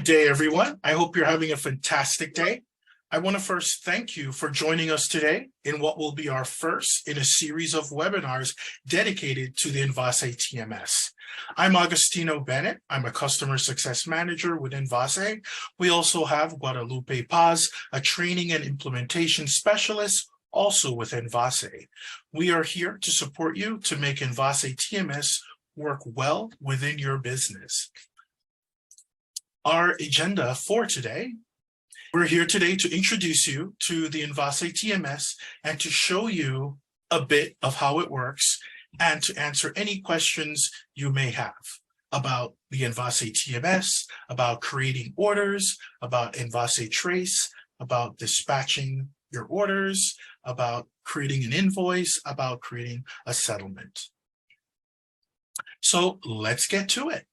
Good day, everyone. I hope you're having a fantastic day. I want to first thank you for joining us today in what will be our first in a series of webinars dedicated to the Envase TMS. I'm Agostino Bennett. I'm a customer success manager with Envase. We also have Guadalupe Paz, a training and implementation specialist, also with Envase. We are here to support you to make Envase TMS work well within your business. Our agenda for today, we're here today to introduce you to the Envase TMS and to show you a bit of how it works and to answer any questions you may have about the Envase TMS, about creating orders, about Envase Trace, about dispatching your orders, about creating an invoice, about creating a settlement. So let's get to it.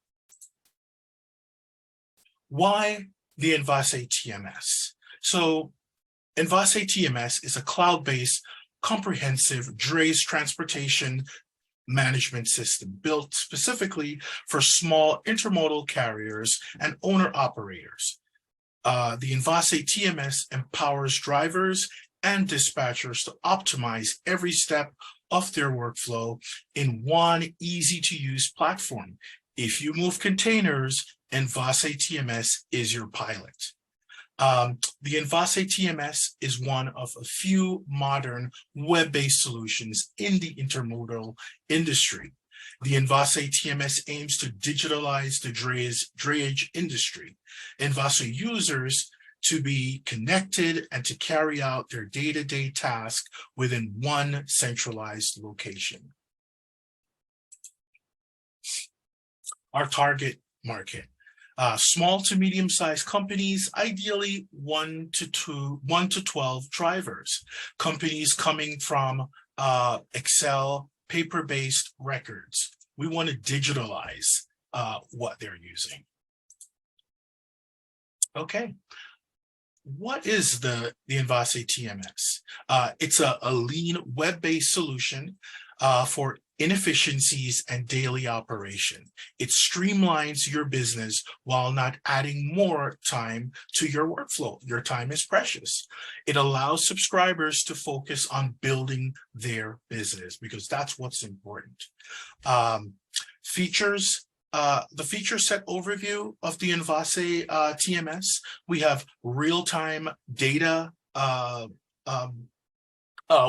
Why the Envase TMS? So Envase TMS is a cloud-based comprehensive DRAs transportation management system built specifically for small intermodal carriers and owner-operators. The Envase TMS empowers drivers and dispatchers to optimize every step of their workflow in one easy-to-use platform. If you move containers, Envase TMS is your pilot. The Envase TMS is one of a few modern web-based solutions in the intermodal industry. The Envase TMS aims to digitalize the drayage industry. Envase users to be connected and to carry out their day-to-day tasks within one centralized location. Our target market. Small to medium-sized companies, ideally 1 to 12 drivers. Companies coming from Excel paper-based records. We want to digitalize what they're using. Okay. What is the Envase TMS? It's a lean web-based solution for inefficiencies and daily operation. It streamlines your business while not adding more time to your workflow. Your time is precious. It allows subscribers to focus on building their business because that's what's important. Features. The feature set overview of the Envase TMS. We have real-time data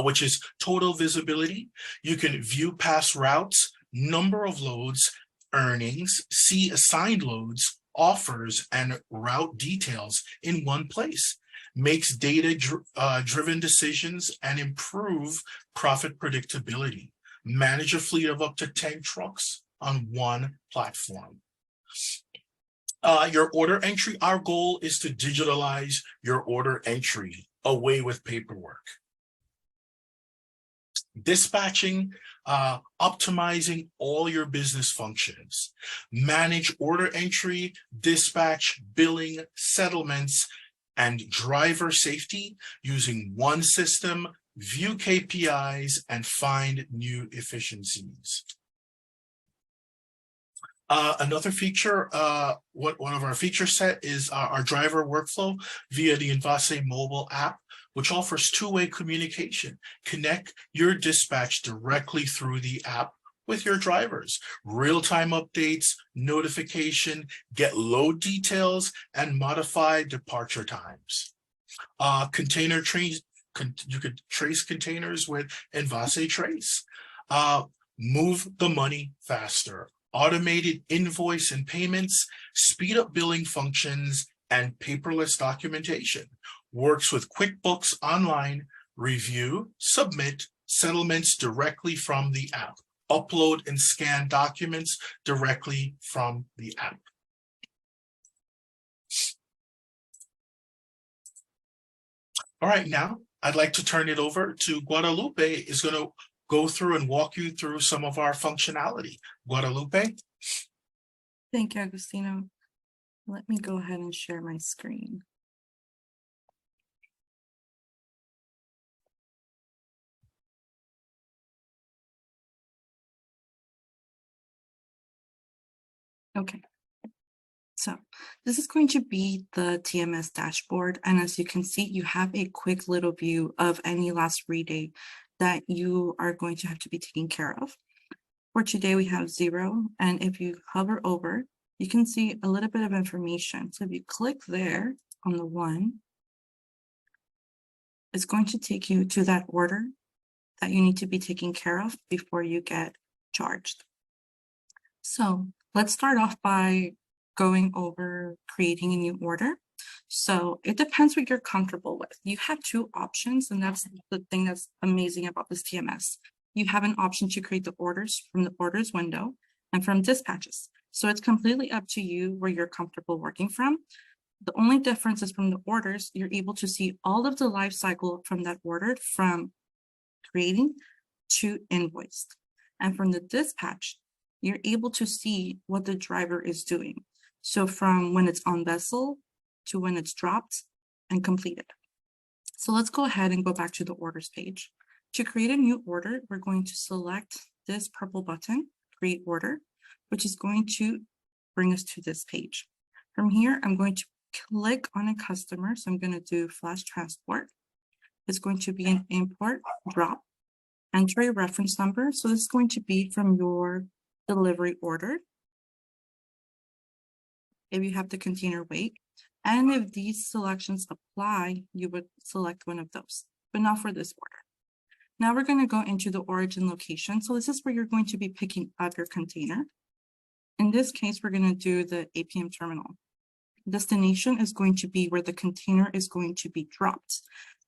which is total visibility. You can view past routes, number of loads, earnings, see assigned loads, offers, and route details in one place. Makes data-driven decisions and improve profit predictability. Manage a fleet of up to 10 trucks on one platform. Your order entry, our goal is to digitalize your order entry away with paperwork. Dispatching, optimizing all your business functions. Manage order entry, dispatch, billing, settlements, and driver safety using one system, view KPIs, and find new efficiencies. Another feature, one of our feature set is our driver workflow via the Envase mobile app, which offers two-way communication. Connect your dispatch directly through the app with your drivers. Real-time updates, notification, get load details, and modify departure times. Container trace, you could trace containers with Envase Trace. Move the money faster. Automated invoice and payments, speed up billing functions, and paperless documentation. Works with QuickBooks Online, review, submit settlements directly from the app. Upload and scan documents directly from the app. All right, now I'd like to turn it over to Guadalupe, is going to go through and walk you through some of our functionality. Guadalupe? Thank you, Agostino. Let me go ahead and share my screen. Okay. So this is going to be the TMS dashboard. And as you can see, you have a quick little view of any last reday that you are going to have to be taking care of. For today, we have 0. And if you hover over, you can see a little bit of information. So if you click there on the 1, it's going to take you to that order that you need to be taking care of before you get charged. So let's start off by going over creating a new order. So it depends what you're comfortable with. You have 2 options, and that's the thing that's amazing about this TMS. You have an option to create the orders from the orders window and from dispatches. So it's completely up to you where you're comfortable working from. The only difference is from the orders, you're able to see all of the life cycle from that order from creating to invoiced. And from the dispatch, you're able to see what the driver is doing. So from when it's on vessel to when it's dropped and completed. So let's go ahead and go back to the orders page. To create a new order, we're going to select this purple button, create order, which is going to bring us to this page. From here, I'm going to click on a customer. So I'm going to do flash transport. It's going to be an import drop, enter a reference number. So this is going to be from your delivery order. If you have the container weight, and if these selections apply, you would select one of those, but not for this order. Now we're going to go into the origin location. So this is where you're going to be picking up your container. In this case, we're going to do the APM terminal. Destination is going to be where the container is going to be dropped.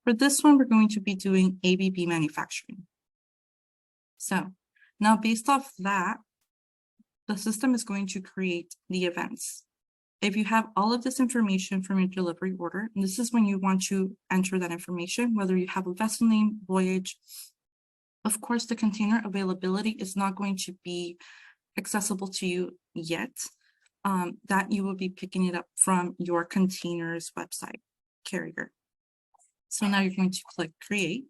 For this one, we're going to be doing ABB manufacturing. So now based off that, the system is going to create the events. If you have all of this information from your delivery order, and this is when you want to enter that information, whether you have a vessel name, voyage. Of course, the container availability is not going to be accessible to you yet. That you will be picking it up from your container's website carrier. So now you're going to click create,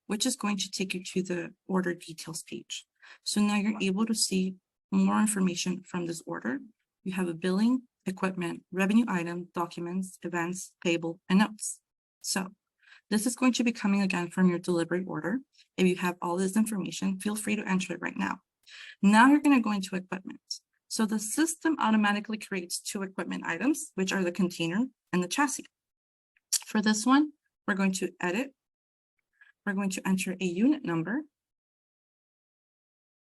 which is going to take you to the order details page. So now you're able to see more information from this order. You have a billing, equipment, revenue item, documents, events, payable, and notes. So this is going to be coming again from your delivery order. If you have all this information, feel free to enter it right now. Now you're going to go into equipment. So the system automatically creates 2 equipment items, which are the container and the chassis. For this one, we're going to edit. We're going to enter a unit number.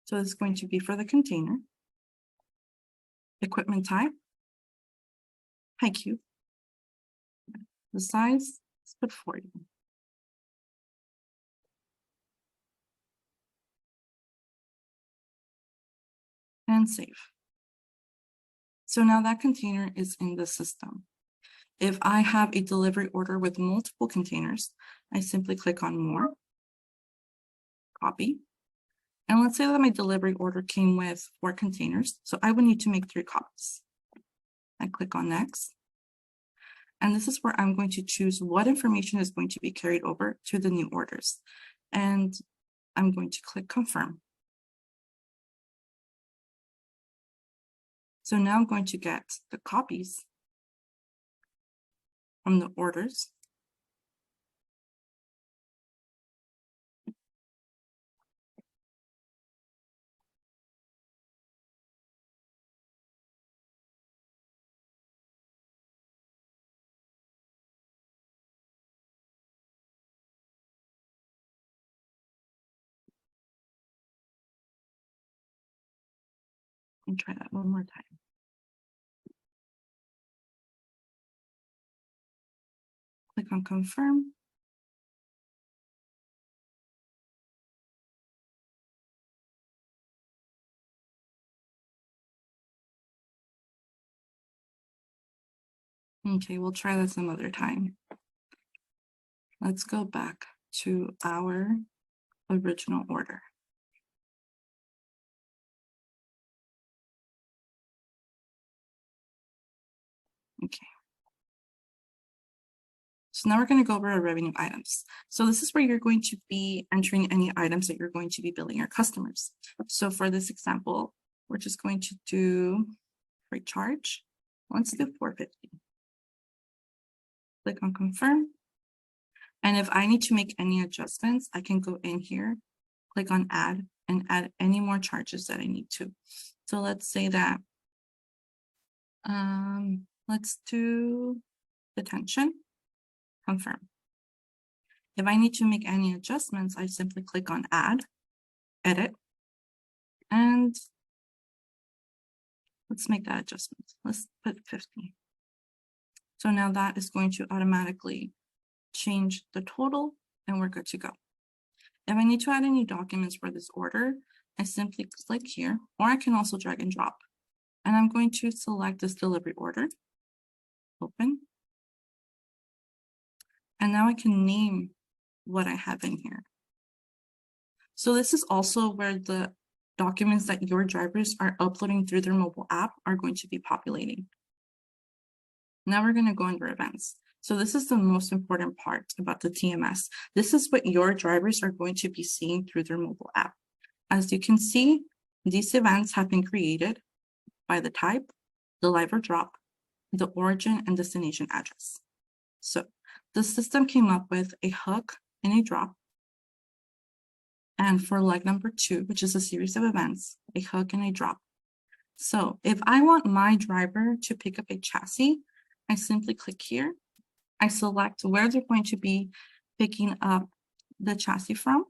So this is going to be for the container. Equipment type, high cube. The size, let's put 40. And save. So now that container is in the system. If I have a delivery order with multiple containers, I simply click on more, copy. And let's say that my delivery order came with 4 containers. So I would need to make 3 copies. I click on next. And this is where I'm going to choose what information is going to be carried over to the new orders. And I'm going to click confirm. So now I'm going to get the copies from the orders. And try that one more time. Click on confirm. Okay, we'll try that some other time. Let's go back to our original order. Okay. So now we're going to go over our revenue items. So this is where you're going to be entering any items that you're going to be billing your customers. So for this example, we're just going to do rate charge. Let's do 450. Click on confirm. And if I need to make any adjustments, I can go in here, click on add, and add any more charges that I need to. So let's say that, let's do detention, confirm. If I need to make any adjustments, I simply click on add, edit, and let's make that adjustment. Let's put 50. So now that is going to automatically change the total and we're good to go. If I need to add any documents for this order, I simply click here, or I can also drag and drop. And I'm going to select this delivery order, open. And now I can name what I have in here. So this is also where the documents that your drivers are uploading through their mobile app are going to be populating. Now we're going to go under events. So this is the most important part about the TMS. This is what your drivers are going to be seeing through their mobile app. As you can see, these events have been created by the type, the live or drop, the origin and destination address. So the system came up with a hook and a drop. And for leg number 2, which is a series of events, a hook and a drop. So if I want my driver to pick up a chassis, I simply click here. I select where they're going to be picking up the chassis from.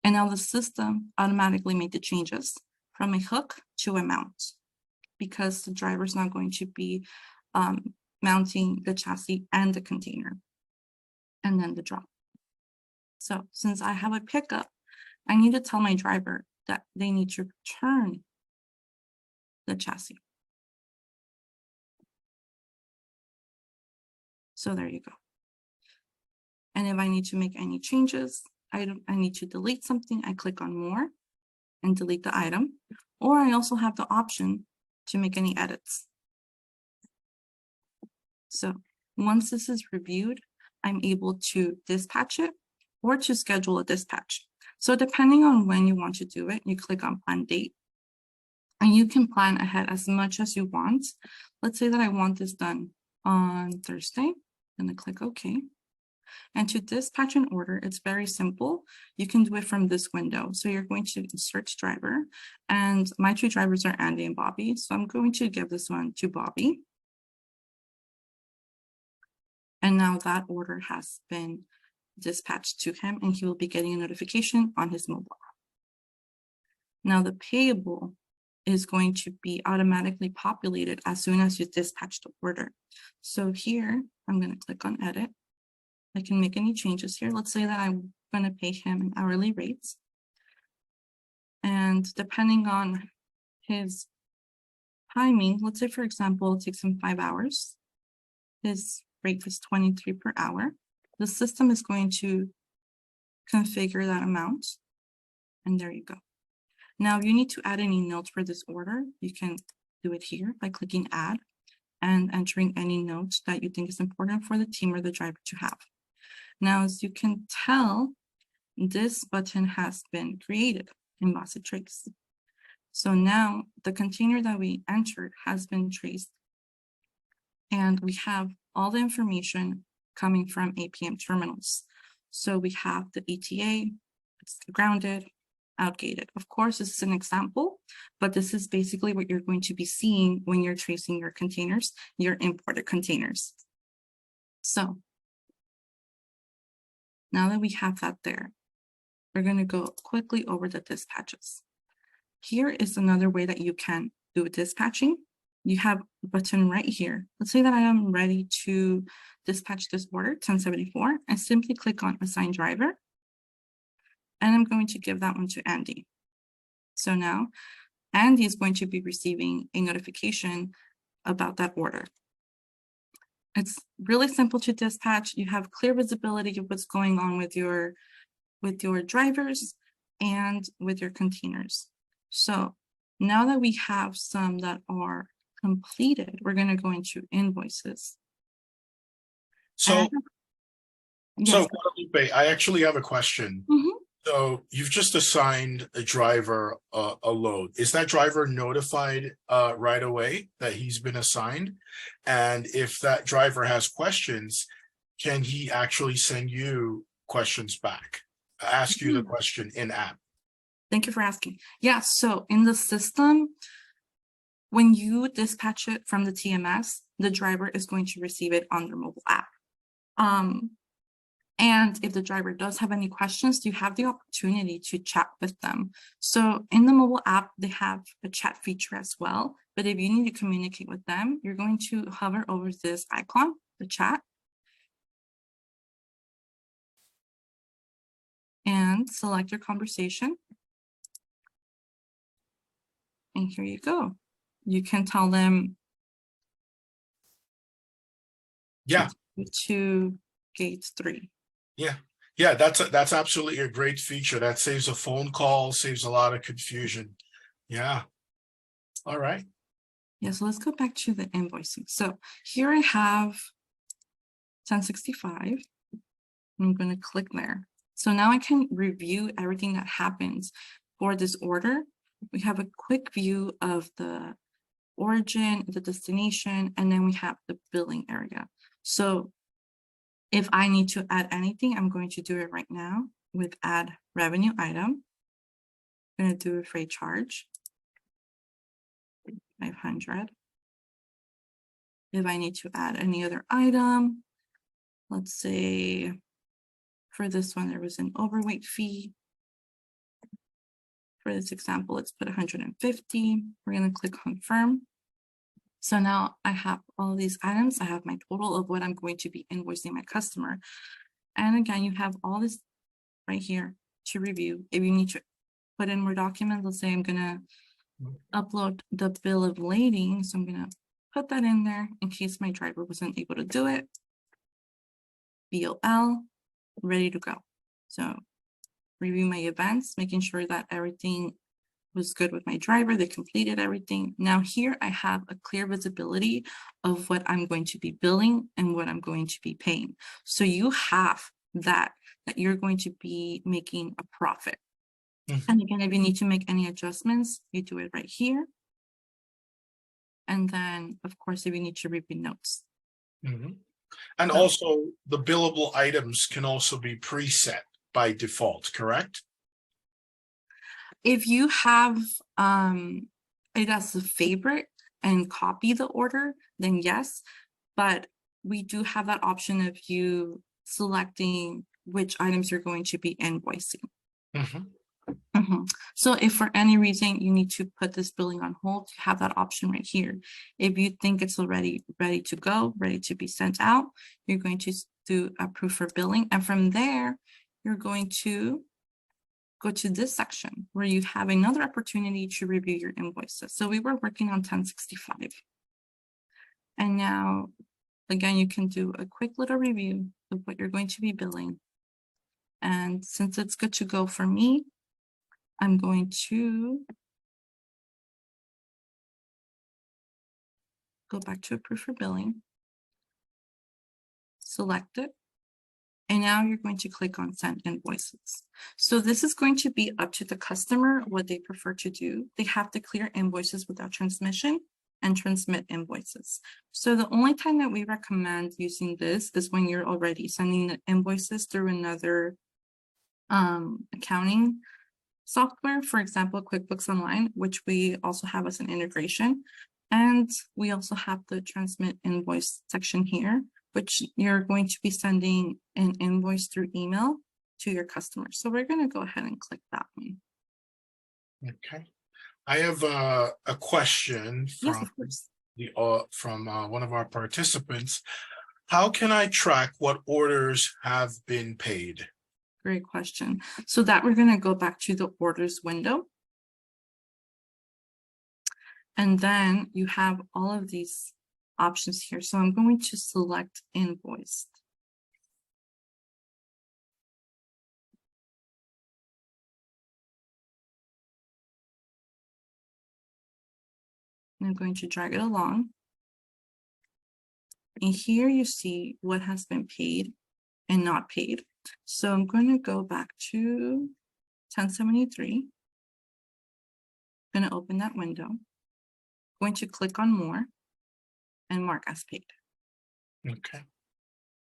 And now the system automatically made the changes from a hook to a mount because the driver is now going to be mounting the chassis and the container and then the drop. So since I have a pickup, I need to tell my driver that they need to return the chassis. So there you go. And if I need to make any changes, I need to delete something, I click on more and delete the item. Or I also have the option to make any edits. So once this is reviewed, I'm able to dispatch it or to schedule a dispatch. So depending on when you want to do it, you click on plan date. And you can plan ahead as much as you want. Let's say that I want this done on Thursday. I'm gonna click OK. And to dispatch an order, it's very simple. You can do it from this window. So you're going to search driver, and my 2 drivers are Andy and Bobby. So I'm going to give this one to Bobby. And now that order has been dispatched to him, and he will be getting a notification on his mobile app. Now the payable is going to be automatically populated as soon as you dispatch the order. So here, I'm going to click on edit. I can make any changes here. Let's say that I'm going to pay him an hourly rate. And depending on his timing, let's say, for example, it takes him 5 hours. His rate is 23 per hour. The system is going to configure that amount. And there you go. Now, if you need to add any notes for this order, you can do it here by clicking add and entering any notes that you think is important for the team or the driver to have. Now, as you can tell, this button has been created in Envase Trace. So now the container that we entered has been traced, and we have all the information coming from APM terminals. So we have the ETA, it's grounded, outgated. Of course, this is an example, but this is basically what you're going to be seeing when you're tracing your containers, your imported containers. So now that we have that there, we're going to go quickly over the dispatches. Here is another way that you can do dispatching. You have a button right here. Let's say that I am ready to dispatch this order, 1074. I simply click on assign driver. And I'm going to give that one to Andy. So now Andy is going to be receiving a notification about that order. It's really simple to dispatch. You have clear visibility of what's going on with your drivers and with your containers. So now that we have some that are completed, we're going to go into invoices. So, Guadalupe, I actually have a question. So you've just assigned a driver a load. Is that driver notified right away that he's been assigned? And if that driver has questions, can he actually send you questions back? Ask you the Mhm. question in app? Thank you for asking. Yeah, so in the system, when you dispatch it from the TMS, the driver is going to receive it on their mobile app. And if the driver does have any questions, you have the opportunity to chat with them. So in the mobile app, they have a chat feature as well. But if you need to communicate with them, you're going to hover over this icon, the chat, and select your conversation. And here you go. You can tell them Yeah, to gate 3. yeah, yeah. That's absolutely a great feature. That saves a phone call, saves a lot of confusion. Yeah. All right. Yeah, so let's go back to the invoicing. So here I have 1065. I'm going to click there. So now I can review everything that happens for this order. We have a quick view of the origin, the destination, and then we have the billing area. So if I need to add anything, I'm going to do it right now with add revenue item. I'm going to do a freight charge, 500. If I need to add any other item, let's say for this one, there was an overweight fee. For this example, let's put 150. We're going to click confirm. So now I have all these items. I have my total of what I'm going to be invoicing my customer. And again, you have all this right here to review. If you need to put in more documents, let's say I'm going to upload the bill of lading. So I'm going to put that in there in case my driver wasn't able to do it. BOL, ready to go. So review my events, making sure that everything was good with my driver. They completed everything. Now here I have a clear visibility of what I'm going to be billing and what I'm going to be paying. So you have that you're going to be making a profit. And again, if you need to make any adjustments, you do it right here. And then, of course, if you need to review notes. And So, also the billable items can also be preset by default, correct? if you have it as a favorite and copy the order, then yes. But we do have that option of you selecting which items you're going to be invoicing. So if for any reason you need to put this billing on hold, you have that option right here. If you think it's already ready to go, ready to be sent out, you're going to do approve for billing. And from there, you're going to go to this section where you have another opportunity to review your invoices. So we were working on 1065. And now, again, you can do a quick little review of what you're going to be billing. And since it's good to go for me, I'm going to go back to approve for billing, select it, and now you're going to click on send invoices. So this is going to be up to the customer what they prefer to do. They have to clear invoices without transmission and transmit invoices. So the only time that we recommend using this is when you're already sending the invoices through another accounting software, for example, QuickBooks Online, which we also have as an integration. And we also have the transmit invoice section here, which you're going to be sending an invoice through email to your customer. So we're going to go ahead and click that one. Okay. I have a question Yes, from of course. one of our participants. How can I track what orders have been paid? Great question. So that we're going to go back to the orders window. And then you have all of these options here. So I'm going to select invoiced. And I'm going to drag it along. And here you see what has been paid and not paid. So I'm going to go back to 1073. Going to open that window. Going to click on more and mark as paid. Okay.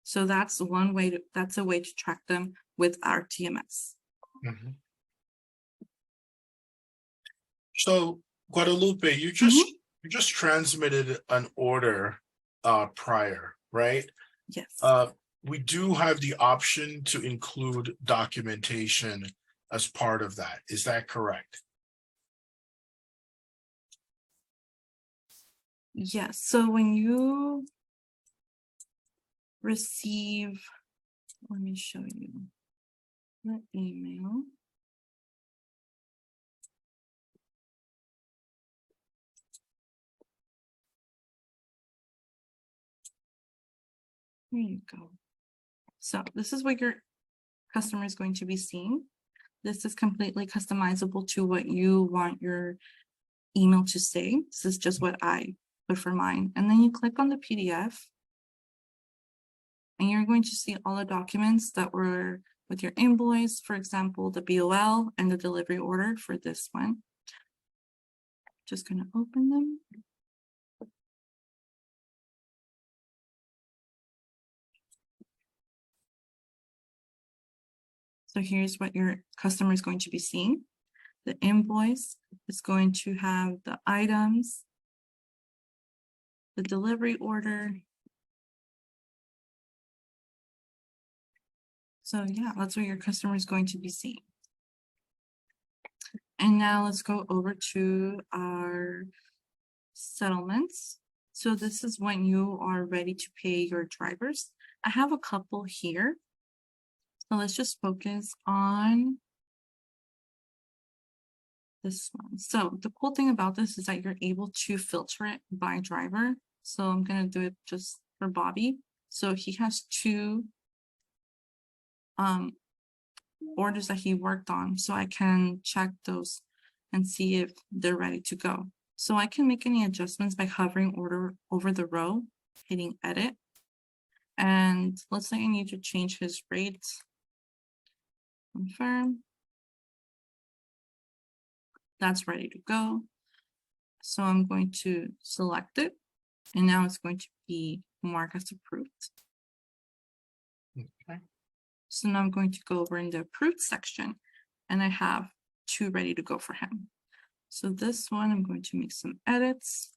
So that's one way to, that's a way to track them with our TMS. Mhm. So Guadalupe, you just transmitted an order prior, right? Yes. We do have the option to include documentation as part of that. Is that correct? Yes. So when you receive, let me show you the email. Here you go. So this is what your customer is going to be seeing. This is completely customizable to what you want your email to say. This is just what I put for mine. And then you click on the PDF and you're going to see all the documents that were with your invoice, for example, the BOL and the delivery order for this one. Just going to open them. So here's what your customer is going to be seeing. The invoice is going to have the items, the delivery order. So yeah, that's what your customer is going to be seeing. And now let's go over to our settlements. So this is when you are ready to pay your drivers. I have a couple here. So let's just focus on this one. So the cool thing about this is that you're able to filter it by driver. So I'm going to do it just for Bobby. So he has two orders that he worked on. So I can check those and see if they're ready to go. So I can make any adjustments by hovering order over the row, hitting edit. And let's say I need to change his rate. Confirm. That's ready to go. So I'm going to select it. And now it's going to be marked as approved. Okay. So now I'm going to go over in the approved section and I have two ready to go for him. So this one, I'm going to make some edits.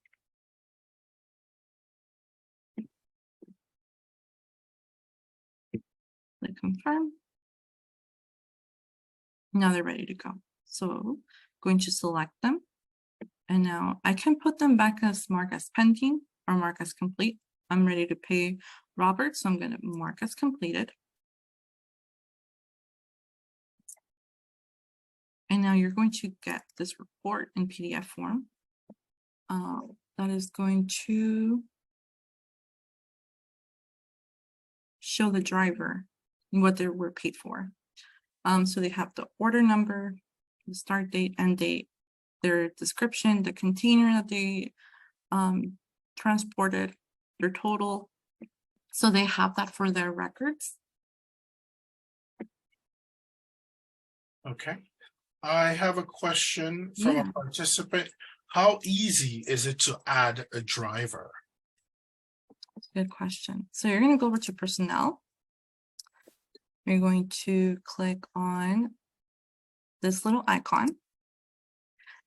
Click confirm. Now they're ready to go. So I'm going to select them. And now I can put them back as mark as pending or mark as complete. I'm ready to pay Robert, so I'm going to mark as completed. And now you're going to get this report in PDF form. That is going to show the driver what they were paid for. So they have the order number, the start date, end date, their description, the container that they transported, their total. So they have that for their records. Okay. I have a question from Yeah. a participant. How easy is it to add a driver? Good question. So you're going to go over to personnel. You're going to click on this little icon.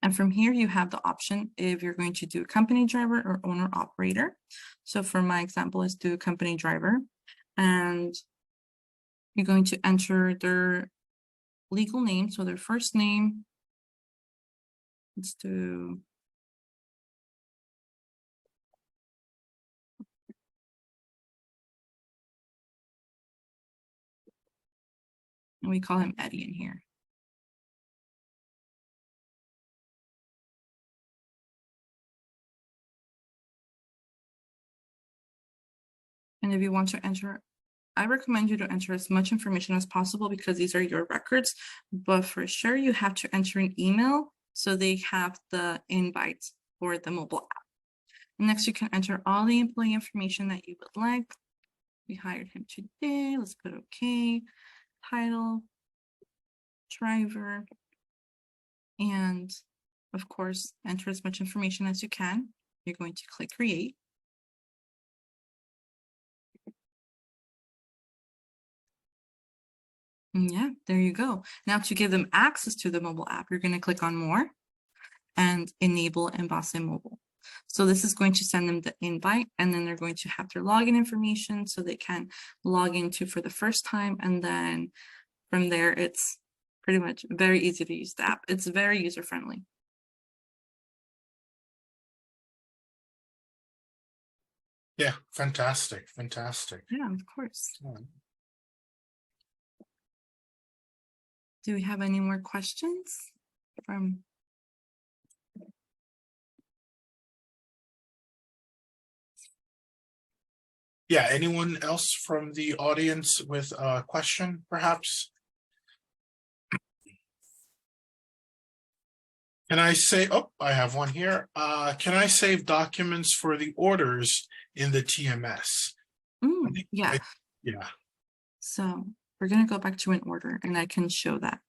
And from here, you have the option if you're going to do a company driver or owner operator. So for my example, let's do a company driver. And you're going to enter their legal name. So their first name. Let's do. And we call him Eddie in here. And if you want to enter, I recommend you to enter as much information as possible because these are your records, but for sure you have to enter an email so they have the invite for the mobile app. Next, you can enter all the employee information that you would like. We hired him today. Let's put okay. Title, driver, and of course, enter as much information as you can. You're going to click create. And yeah, there you go. Now to give them access to the mobile app, you're going to click on more and enable Envase Mobile. So this is going to send them the invite, and then they're going to have their login information so they can log into for the first time. And then from there, it's pretty much very easy to use the app. It's very user-friendly. Yeah, fantastic, fantastic. Yeah, of course. Yeah. Do we have any more questions from? Yeah, anyone else from the audience with a question, perhaps? Can I say, oh, I have one here. Can I save documents for the orders in the TMS? Yeah. Yeah. So we're going to go back to an order and I can show that.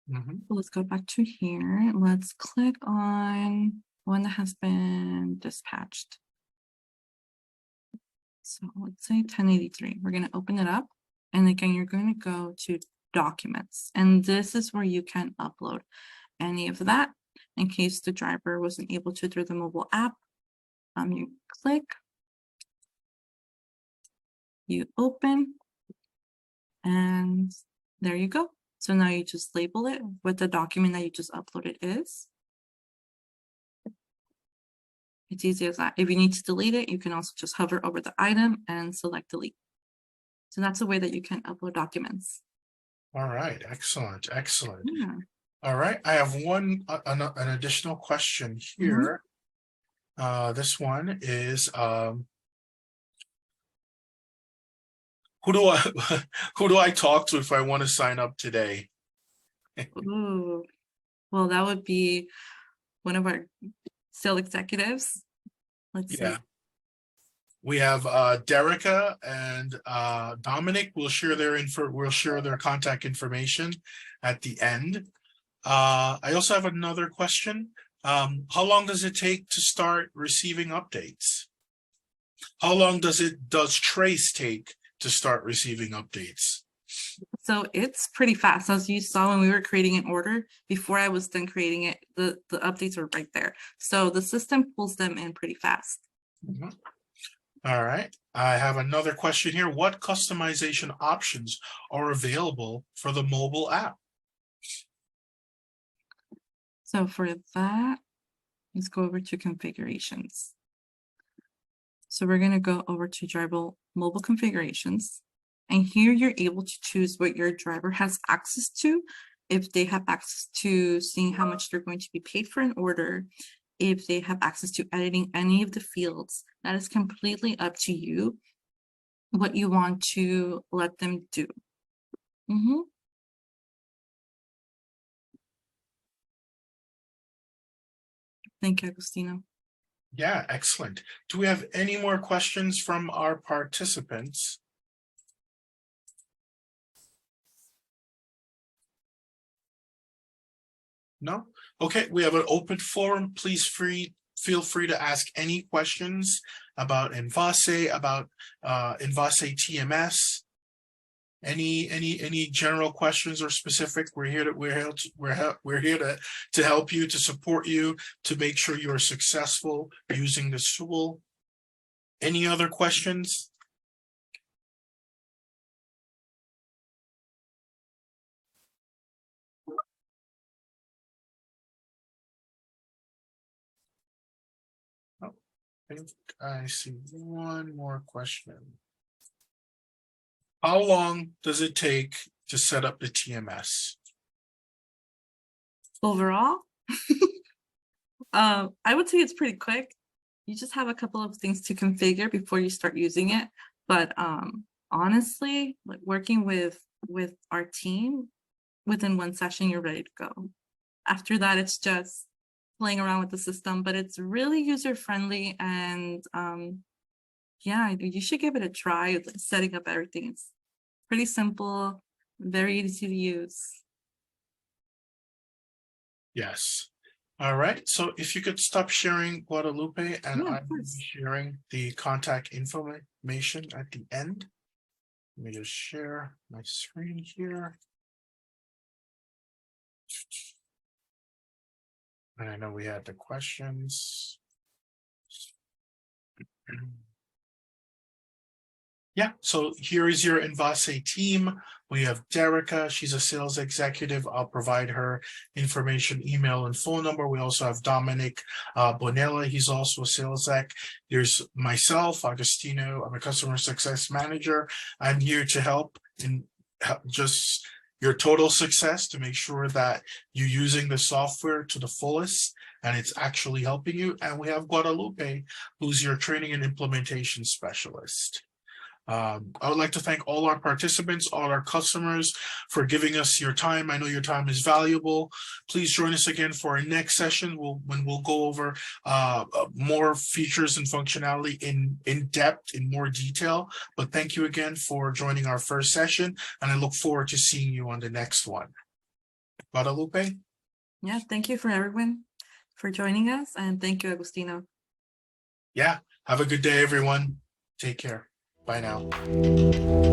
Mhm. Let's go back to here. Let's click on one that has been dispatched. So let's say 1083. We're going to open it up. And again, you're going to go to documents. And this is where you can upload any of that in case the driver wasn't able to through the mobile app. You click, you open, and there you go. So now you just label it what the document that you just uploaded is. It's easy as that. If you need to delete it, you can also just hover over the item and select delete. So that's a way that you can upload documents. All right, excellent, excellent. Yeah. All right, I have an additional question here. This one is who do I who do I talk to if I want to sign up today? Ooh. Well, that would be one of our sales executives. Let's see. We have Derica and Dominic will share their contact information at the end. I also have another question. How long does it take to start receiving updates? How long does Trace take to start receiving updates? So it's pretty fast. As you saw when we were creating an order, before I was done creating it, the updates are right there. So the system pulls them in pretty fast. Mhm. All right. I have another question here. What customization options are available for the mobile app? So for that, let's go over to configurations. So we're going to go over to driver mobile configurations. And here you're able to choose what your driver has access to. If they have access to seeing how much they're going to be paid for an order, if they have access to editing any of the fields, that is completely up to you what you want to let them do. Thank you, Agustino. Yeah, excellent. Do we have any more questions from our participants? No? Okay, we have an open forum. Please feel free to ask any questions about Envase, about Envase TMS. Any general questions or specific? We're here to help you, to support you, to make sure you are successful using this tool. Any other questions? Oh, I think I see one more question. How long does it take to set up the TMS? Overall, I would say it's pretty quick. You just have a couple of things to configure before you start using it. But honestly, like working with our team, within one session, you're ready to go. After that, it's just playing around with the system, but it's really user-friendly. And yeah, you should give it a try. Setting up everything. It's pretty simple, very easy to use. Yes. All right. So if you could stop sharing Guadalupe, and Yeah, of I'm course. sharing the contact information at the end. Let me just share my screen here. And I know we had the questions. Yeah, so here is your Envase team. We have Derica, she's a sales executive. I'll provide her information, email, and phone number. We also have Dominic Bonella, he's also a sales exec. There's myself, Agostino, I'm a customer success manager. I'm here to help in just your total success, to make sure that you're using the software to the fullest and it's actually helping you. And we have Guadalupe, who's your training and implementation specialist. I would like to thank all our participants, all our customers for giving us your time. I know your time is valuable. Please join us again for our next session when we'll go over more features and functionality in depth, in more detail. But thank you again for joining our first session, and I look forward to seeing you on the next one. Guadalupe? Yeah, thank you for everyone for joining us, and thank you, Agustino. Yeah, have a good day, everyone. Take care. Bye now.